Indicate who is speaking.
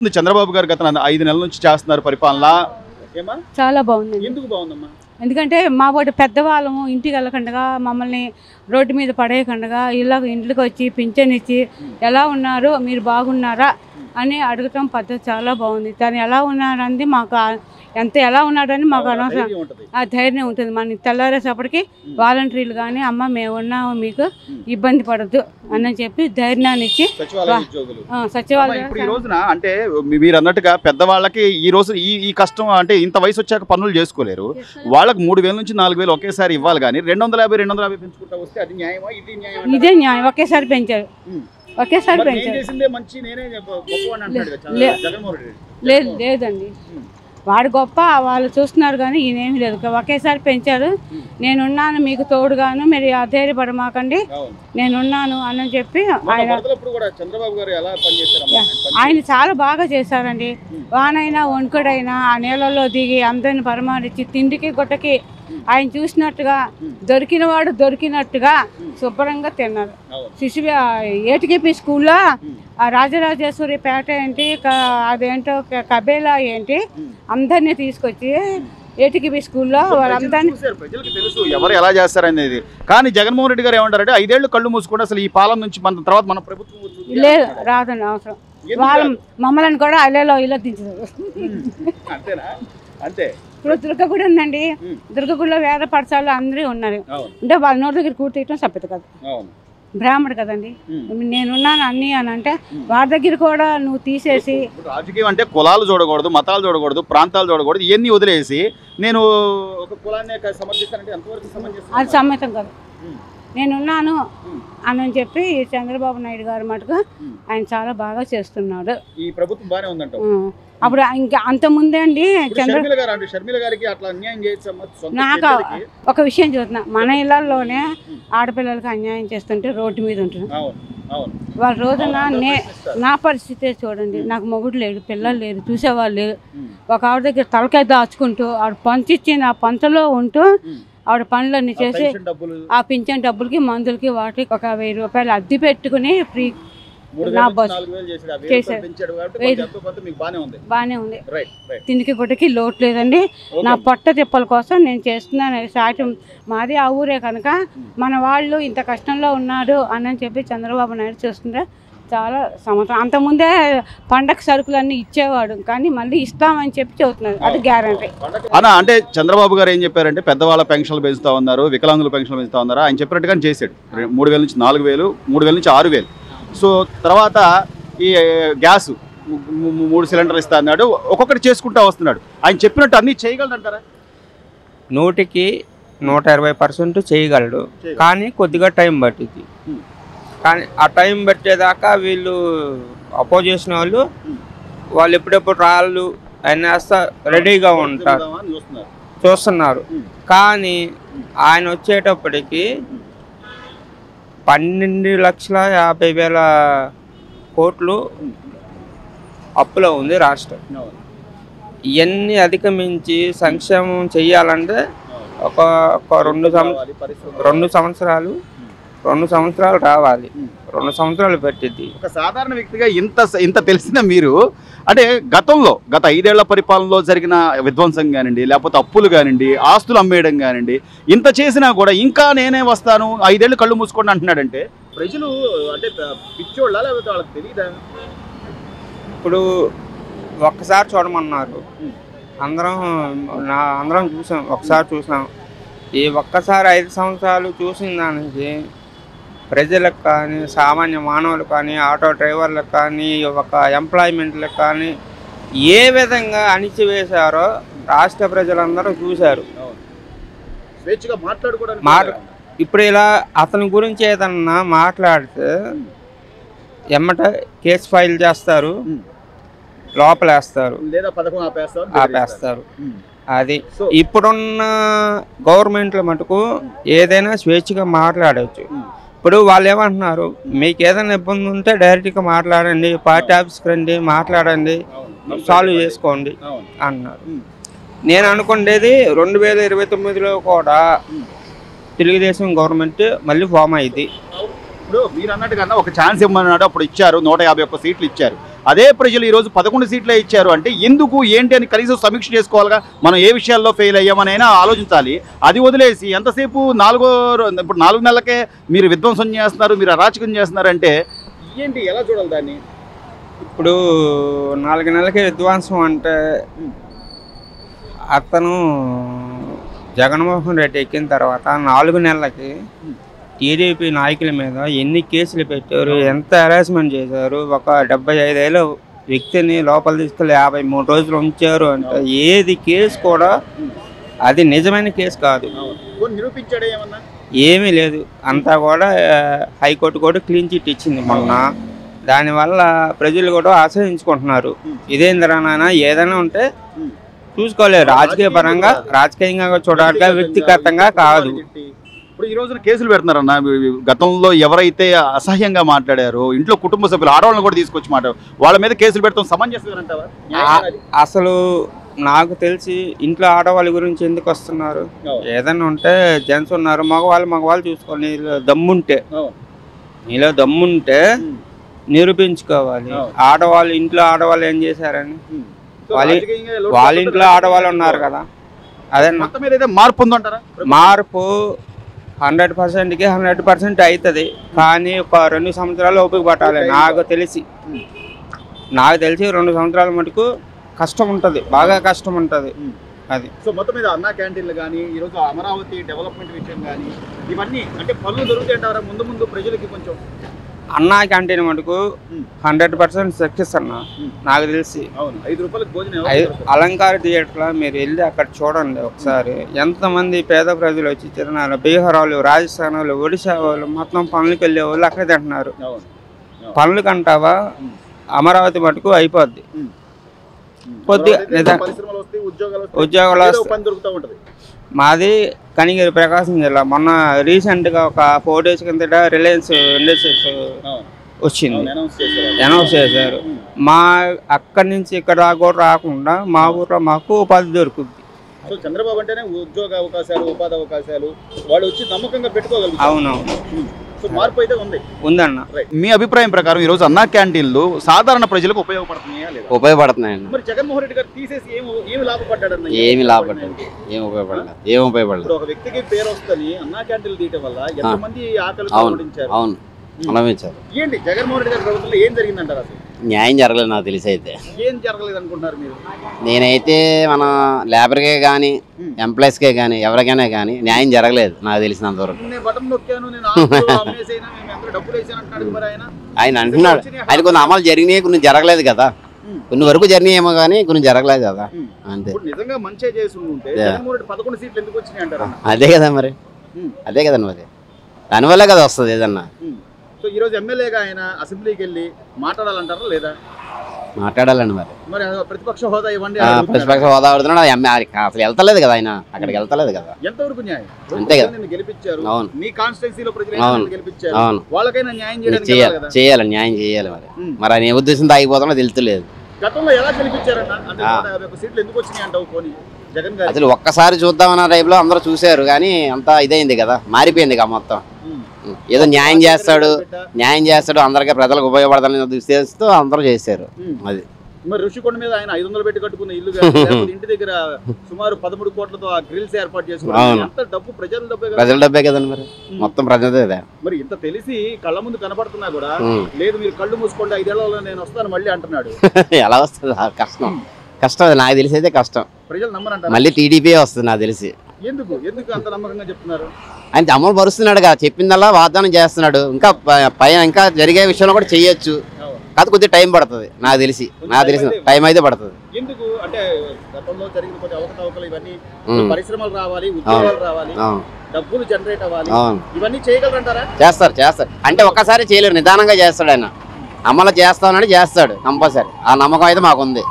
Speaker 1: చంద్రబాబు గారు గత 5 నెలల నుంచి చేస్తున్నారు పరిపాలన.
Speaker 2: చాలా బాగుంది.
Speaker 1: ఎందుకు బాగుందమ్మా?
Speaker 2: ఎందుకంటే మా వాటి పెద్దవాళ్ళము ఇంటికి వెళ్ళకుండా మమ్మల్ని రోడ్డు మీద పడేయకుండా ఇంట్లోకి వచ్చి పింఛన్ ఇచ్చి ఎలా ఉన్నారు మీరు బాగున్నారా అని అడగటం పద్ధతి చాలా బాగుంది. తను ఎలా ఉన్నారని మాకు ఎలా ఉన్నాడని మాకు అనవసరం ఆ ధైర్యం ఉంటుంది. మన తెల్లారేసేపటికి వాలంటీర్లు కానీ అమ్మ మేము ఉన్నాము మీకు ఇబ్బంది పడద్దు అని చెప్పి ధైర్యాన్ని ఇచ్చి
Speaker 1: సచివాలయం అంటే మీరు అన్నట్టుగా పెద్దవాళ్ళకి ఈ రోజు ఈ కష్టం అంటే ఇంత వయసు వచ్చాక పనులు చేసుకోలేరు. వాళ్ళకి 3,000 నుంచి 4,000 ఒకేసారి ఇవ్వాలి కానీ 250 పెంచుకుంటా వస్తే అది న్యాయమా?
Speaker 2: ఇదే న్యాయం. ఒకేసారి పెంచారు. లేదండి వాడు గొప్ప వాళ్ళు చూస్తున్నారు కానీ ఈయనేమి లేదు. ఒకేసారి పెంచారు. నేనున్నాను మీకు తోడుగాను మీరు అధైర్యపడమాకండి నేనున్నాను అని చెప్పి ఆయన చాలా బాగా చేశారండి. వానైనా వణుకుడైనా ఆ నీళ్ళలో దిగి అందరిని పరమాడించి తిండికి గుట్టకి ఆయన చూసినట్టుగా దొరికినవాడు దొరికినట్టుగా శుభ్రంగా తిన్నారు. ఏటికేపీ స్కూల్లో రాజరాజేశ్వరి పేట ఏంటి అదేంటో కబేలా ఏంటి అందరినీ తీసుకొచ్చి ఏటికేపీ స్కూల్లో వాళ్ళందరినీ
Speaker 1: తెలుసు ఎవరు ఎలా చేస్తారనేది. కానీ జగన్మోహన్ రెడ్డి గారు ఏమంటారంటే 5 ఏళ్ళు కళ్ళు మూసుకుంటే అసలు ఈ పాలన నుంచి మన తర్వాత మన ప్రభుత్వం
Speaker 2: లేదు రాదండి అవసరం. వాళ్ళు మమ్మల్ని కూడా అల్లేలో ఇలా దించారు.
Speaker 1: అంతే.
Speaker 2: ఇప్పుడు దుర్గగుడి ఉందండి. దుర్గగుడిలో వేద పాఠశాలలో అందరూ ఉన్నారు. అంటే వాళ్ళ నోటి దగ్గర కూర్చోటం సభ్యత కదా, బ్రాహ్మడు కదండి. నేనున్నాను అన్ని అని అంటే వారి దగ్గర కూడా నువ్వు తీసేసి
Speaker 1: రాజకీయం అంటే కులాలు చూడకూడదు, మతాలు చూడకూడదు, ప్రాంతాలు చూడకూడదు, ఇవన్నీ వదిలేసి నేను ఒక కులాన్ని సమర్థిస్తానంటే ఎంతవరకు సమంజసం?
Speaker 2: అది సమ్మతం కదా. నేనున్నాను అని చెప్పి చంద్రబాబు నాయుడు గారు మటుకు ఆయన చాలా బాగా చేస్తున్నాడు.
Speaker 1: ఈ ప్రభుత్వం బాగానే ఉందంట.
Speaker 2: అప్పుడు ఇంకా అంత ముందే అండి నాకు ఒక విషయం చూస్తున్నా, మన ఇళ్లలోనే ఆడపిల్లలకి అన్యాయం చేస్తుంటే రోడ్డు మీద ఉంటున్నాం. వాళ్ళ రోజున నా పరిస్థితే చూడండి. నాకు మొగుడు లేడు, పిల్లలు లేరు, చూసేవాళ్ళు లేరు. ఒక ఆవిడ దగ్గర తలకాయ దాచుకుంటూ ఆవిడ పంచిచ్చింది ఆ పంచలో ఉంటూ ఆవిడ పనులన్నీ చేసి ఆ పింఛన్ డబ్బులకి మందులకి వాటికి ఒక 1000 రూపాయలు అద్దె పెట్టుకుని ఫ్రీ బానే ఉంది. తిండికి గుడ్డకి లోటు లేదండి. నా పొట్ట తిప్పల కోసం నేను చేస్తున్నాను. సాటి మాది ఆ ఊరే కనుక మన వాళ్ళు ఇంత కష్టంలో ఉన్నారు అని చెప్పి చంద్రబాబు నాయుడు చూస్తుంటే చాలా సంవత్సరం. అంతకుముందే పండగ సరుకులన్నీ ఇచ్చేవాడు కానీ మళ్ళీ ఇస్తామని చెప్పి చెబుతున్నారు. అది గ్యారంటీ.
Speaker 1: అంటే చంద్రబాబు గారు ఏం చెప్పారంటే పెద్దవాళ్ళ పెన్షన్లు పెంచుతా ఉన్నారు, వికలాంగుల పెన్షన్లు పెంచుతా ఉన్నారు. ఆయన చెప్పినట్టుగా చేశాడు. 3,000 నుంచి 4,000, 3,000 నుంచి 6,000. సో తర్వాత ఈ గ్యాస్ 3 సిలిండర్లు ఇస్తా అన్నాడు. ఒక్కొక్కటి చేసుకుంటా వస్తున్నాడు. ఆయన చెప్పినట్టు అన్నీ చేయగలరంటారా?
Speaker 3: 100కి 120% చేయగలడు కానీ కొద్దిగా టైం పట్టింది. కానీ ఆ టైం పట్టేదాకా వీళ్ళు అపోజిషన్ వాళ్ళు ఎప్పుడెప్పుడు రాళ్ళు ఆయన రెడీగా ఉంటారు చూస్తున్నారు. కానీ ఆయన వచ్చేటప్పటికి 12,50,000 కోట్లు అప్పులో ఉంది రాష్ట్రం. ఇవన్నీ అధిగమించి సంక్షేమం చెయ్యాలంటే ఒక 2 సంవత్సరాలు రావాలి. 2 సంవత్సరాలు పట్టింది.
Speaker 1: ఒక సాధారణ వ్యక్తిగా ఇంత తెలిసిన మీరు అంటే గత 5 ఏళ్ల పరిపాలనలో జరిగిన విధ్వంసం కానివ్వండి, లేకపోతే అప్పులు కానివ్వండి, ఆస్తులు అమ్మేయడం కానివ్వండి, ఇంత చేసినా కూడా ఇంకా నేనే వస్తాను 5 ఏళ్ళు కళ్ళు మూసుకోండి అంటున్నాడంటే ప్రజలు అంటే పిచ్చోళ్ళ లేకపోతే వాళ్ళకి తెలియదా?
Speaker 3: ఇప్పుడు ఒక్కసారి చూడమన్నారు. అందరం చూసాం. ఒకసారి చూసాం. ఈ ఒక్కసారి 5 సంవత్సరాలు చూసిన దానికి ప్రజలకు కానీ, సామాన్య మానవులకు కానీ, ఆటో డ్రైవర్లకు కానీ, ఒక ఎంప్లాయ్మెంట్లకు కానీ ఏ విధంగా అణిచివేశారో రాష్ట్ర ప్రజలందరూ చూశారు. ఇప్పుడు ఇలా అతని గురించి ఏదన్నా మాట్లాడితే ఎమ్మట కేసు ఫైల్ చేస్తారు, లోపలేస్తారు, ఆపేస్తారు. అది ఇప్పుడున్న గవర్నమెంట్లో మటుకు ఏదైనా స్వేచ్ఛగా మాట్లాడవచ్చు. ఇప్పుడు వాళ్ళు ఏమంటున్నారు, మీకు ఏదైనా ఇబ్బంది ఉంటే డైరెక్ట్గా మాట్లాడండి, పార్టీ ఆఫీస్కి రండి, మాట్లాడండి, సాల్వ్ చేసుకోండి అన్నారు. నేను అనుకునేది 2029లో కూడా తెలుగుదేశం గవర్నమెంట్ మళ్ళీ ఫామ్ అయింది.
Speaker 1: ఇప్పుడు మీరు అన్నట్టుగా ఒక ఛాన్స్ ఇవ్వమన్నాడు, అప్పుడు ఇచ్చారు, 151 సీట్లు ఇచ్చారు. అదే ప్రజలు ఈరోజు 11 సీట్లే ఇచ్చారు అంటే ఎందుకు ఏంటి అని కనీసం సమీక్ష చేసుకోవాలిగా. మనం ఏ విషయాల్లో ఫెయిల్ అయ్యామనైనా ఆలోచించాలి. అది వదిలేసి ఎంతసేపు ఇప్పుడు 4 నెలలకే మీరు విధ్వంసం చేస్తున్నారు, మీరు అరాచకం చేస్తున్నారంటే ఏంటి, ఎలా చూడాలి దాన్ని?
Speaker 3: ఇప్పుడు 4 నెలలకే విధ్వంసం అంటే అతను జగన్మోహన్ రెడ్డి ఎక్కిన తర్వాత 4 నెలలకి టీడీపీ నాయకుల మీద ఎన్ని కేసులు పెట్టారు, ఎంత హెరాస్మెంట్ చేశారు. ఒక 75 ఏళ్ళ వ్యక్తిని లోపల తీసుకెళ్ళి 53 రోజులు ఉంచారు అంటే ఏది కేసు కూడా అది నిజమైన కేసు కాదు.
Speaker 1: నిరూపించాడు ఏమన్నా?
Speaker 3: ఏమీ లేదు. అంతా కూడా హైకోర్టు కూడా క్లీన్ చిట్ ఇచ్చింది మొన్న. దానివల్ల ప్రజలు కూడా ఆశ్రయించుకుంటున్నారు. ఇదేంద్రా నాయన ఏదైనా ఉంటే చూసుకోలేదు, రాజకీయ పరంగా రాజకీయంగా చూడాలి, వ్యక్తిగతంగా కాదు.
Speaker 1: ఇప్పుడు ఈ రోజున కేసులు పెడుతున్నారన్న. గతంలో ఎవరైతే అసహ్యంగా మాట్లాడారో ఇంట్లో కుటుంబ సభ్యులు ఆడవాళ్ళని కూడా తీసుకొచ్చి మాట్లాడారు, వాళ్ళ మీద కేసులు పెడతాం సమంజసమేనంటావా?
Speaker 3: అసలు నాకు తెలిసి ఇంట్లో ఆడవాళ్ళ గురించి ఎందుకు వస్తున్నారు? ఏదైనా ఉంటే జెంట్స్ ఉన్నారు, మగవాళ్ళు చూసుకోవాలి. నీలో దమ్ముంటే నిరూపించుకోవాలి. ఇంట్లో ఆడవాళ్ళు ఏం చేశారని వాళ్ళ ఇంట్లో ఆడవాళ్ళు ఉన్నారు కదా. అదే
Speaker 1: మార్పు ఉందంటారా?
Speaker 3: మార్పు 100%కి 100% అవుతుంది. కానీ ఒక 2 సంవత్సరాలు ఓపిక పట్టాలి. నాకు తెలిసి 2 సంవత్సరాల మటుకు కష్టం ఉంటుంది, బాగా కష్టం ఉంటుంది. అది
Speaker 1: సో మొత్తం మీద అన్నా క్యాంటీన్లు కానీ ఈరోజు అమరావతి డెవలప్మెంట్ విషయం కానీ ఇవన్నీ అంటే పనులు దొరుకుతాయంటారా ముందు ప్రజలకి? కొంచెం
Speaker 3: అన్నా క్యాంటీన్ మటుకు 100% సక్సెస్ అన్న. నాకు తెలిసి
Speaker 1: 5 రూపాయలకు భోజనం
Speaker 3: అలంకార థియేటర్లో మీరు వెళ్ళి అక్కడ చూడండి ఒకసారి. ఎంతమంది పేద ప్రజలు వచ్చి తిరునాళ్ళు, బీహార్ వాళ్ళు, రాజస్థాన్ వాళ్ళు, ఒడిశా వాళ్ళు మొత్తం పనులకు వెళ్ళే వాళ్ళు అక్కడే తింటున్నారు. పనులు కంటావా అమరావతి మటుకు అయిపోద్ది. కొద్దిగా ఉద్యోగాలు మాది కనిగిరి ప్రకాశం జిల్లా. మొన్న రీసెంట్గా ఒక 4 days కిందట రిలయన్స్ ఇండస్ట్రీస్ వచ్చింది, అనౌన్స్ చేశారు. మా అక్కడి నుంచి ఇక్కడ కూడా రాకుండా మా ఊర్లో మాకు ఉపాధి దొరుకుద్ది.
Speaker 1: చంద్రబాబు అంటేనే ఉద్యోగ అవకాశాలు, ఉపాధి అవకాశాలు, వాళ్ళు వచ్చి నమ్మకంగా పెట్టుకోగలరు.
Speaker 3: అవునవును,
Speaker 1: మార్పు అయితే
Speaker 3: ఉందన్న.
Speaker 1: మీ అభిప్రాయం ప్రకారం ఈ రోజు అన్నా క్యాంటీన్లు సాధారణ ప్రజలకు ఉపయోగపడుతున్నాయా?
Speaker 4: ఉపయోగపడుతున్నాయండి.
Speaker 1: మరి జగన్మోహన్ రెడ్డి గారు తీసేసి ఏమి లాభపడ్డాడు?
Speaker 4: ఏమి ఉపయోగపడలేదు.
Speaker 1: ఒక వ్యక్తికి పేరు వస్తుంది అన్నా క్యాంటీన్లు తీయటం వల్ల ఎంతమంది ఆకలి.
Speaker 4: అవును, అనుభవించారు.
Speaker 1: ఏంటి జగన్మోహన్ రెడ్డి గారి ప్రభుత్వంలో ఏం జరిగిందంటారు? అసలు
Speaker 4: న్యాయం జరగలేదు నాకు తెలిసి. అయితే
Speaker 1: ఏం జరగలేదు అనుకుంటున్నారు మీరు?
Speaker 4: నేనైతే మన లేబర్కే కానీ ఎంప్లాయీస్కే కానీ ఎవరికైనా కానీ న్యాయం జరగలేదు నాకు తెలిసినంతవరకు. ఆయన అంటున్నాడు, ఆయన కొన్ని అమలు జరిగినాయి, కొన్ని జరగలేదు కదా. కొన్ని వరకు జరిగినాయేమో కానీ కొన్ని జరగలేదు కదా. అంతే. అదే కదా మరి, అదే కదండి మరి. దానివల్లే కదా వస్తుంది ఏదన్నా.
Speaker 1: ఈ రోజు ఎమ్మెల్యేగా ఆయన అసెంబ్లీకి వెళ్ళి మాట్లాడాలంటారా లేదా?
Speaker 4: మాట్లాడాలండి మరి.
Speaker 1: మరి ప్రతిపక్ష హోదా ఇవ్వండి.
Speaker 4: ప్రతిపక్ష హోదా అడుగుతున్నాడు. అసలు వెళ్తలేదు కదా ఆయన, అక్కడికి వెళ్తలేదు కదా.
Speaker 1: ఎంతవరకు న్యాయం?
Speaker 4: అంతే కదా.
Speaker 1: గెలిపించారు.
Speaker 4: అవును,
Speaker 1: మీ కాన్స్టిట్యున్సీలో ప్రజలు గెలిపించారు. అవును, వాళ్ళకైనా న్యాయం
Speaker 4: చేయాలి, న్యాయం చేయాలి మరి. మరి ఆయన ఏ ఉద్దేశంతో ఆగిపోతున్నా తెలుస్తలేదు.
Speaker 1: గతంలో ఎలా గెలిపించారన్న? సీట్లు ఎందుకు వచ్చినాయి అంటావు? పోనీ జగన్ గారు
Speaker 4: అసలు ఒక్కసారి చూద్దామన్న టైప్లో అందరూ చూశారు కానీ అంతా ఇదైంది కదా, మారిపోయింది కదా మొత్తం. ఏదో న్యాయం చేస్తాడు అందరికీ, ప్రజలకు ఉపయోగపడతానని ఉద్దేశంతో అందరూ చేశారు. అది
Speaker 1: మరి ఋషికొండ మీద ఆయన 500 పెట్టి కట్టుకున్న ఇల్లు ఇంటి దగ్గర సుమారు 13 కోట్లతో ఆ గ్రిల్స్ ఏర్పాటు చేసుకున్నారు. డబ్బు ప్రజల డబ్బే
Speaker 4: కదండి మరి, మొత్తం ప్రజలదే.
Speaker 1: మరి ఇంత తెలిసి కళ్ళ ముందు కనపడుతున్నా కూడా లేదు, మీరు కళ్ళు మూసుకోండి 5 ఏళ్లలో నేను వస్తాను మళ్ళీ అంటున్నాడు.
Speaker 4: ఎలా వస్తుంది? కష్టం నాకు తెలిసి అయితే కష్టం.
Speaker 1: ప్రజలు నమ్మరంటారు.
Speaker 4: మళ్ళీ టీడీపీ వస్తుంది నాకు తెలిసి.
Speaker 1: ఎందుకు అంత నమ్మకంగా చెప్తున్నారు?
Speaker 4: ఆయన అమలు పరుస్తున్నాడు కదా, చెప్పిందల్లా వాగ్దానం చేస్తున్నాడు. ఇంకా పైన ఇంకా జరిగే విషయంలో కూడా చెయ్యొచ్చు, కాదు కొద్దిగా టైం పడుతుంది నాకు తెలిసి టైం అయితే పడుతుంది.
Speaker 1: ఎందుకు అంటే గతంలో జరిగిన కొన్ని అవకతవకలు ఇవన్నీ, పరిశ్రమలు రావాలి, ఉద్యోగాలు రావాలి, డబ్బులు జనరేట్ అవ్వాలి, ఇవన్నీ చేయగలరంటారా?
Speaker 4: చేస్తారు. అంటే ఒక్కసారి చేయలేరు, నిదానంగా చేస్తాడు ఆయన. అమలు చేస్తానని చేస్తాడు కంపల్సరీ. ఆ నమ్మకం అయితే మాకుంది.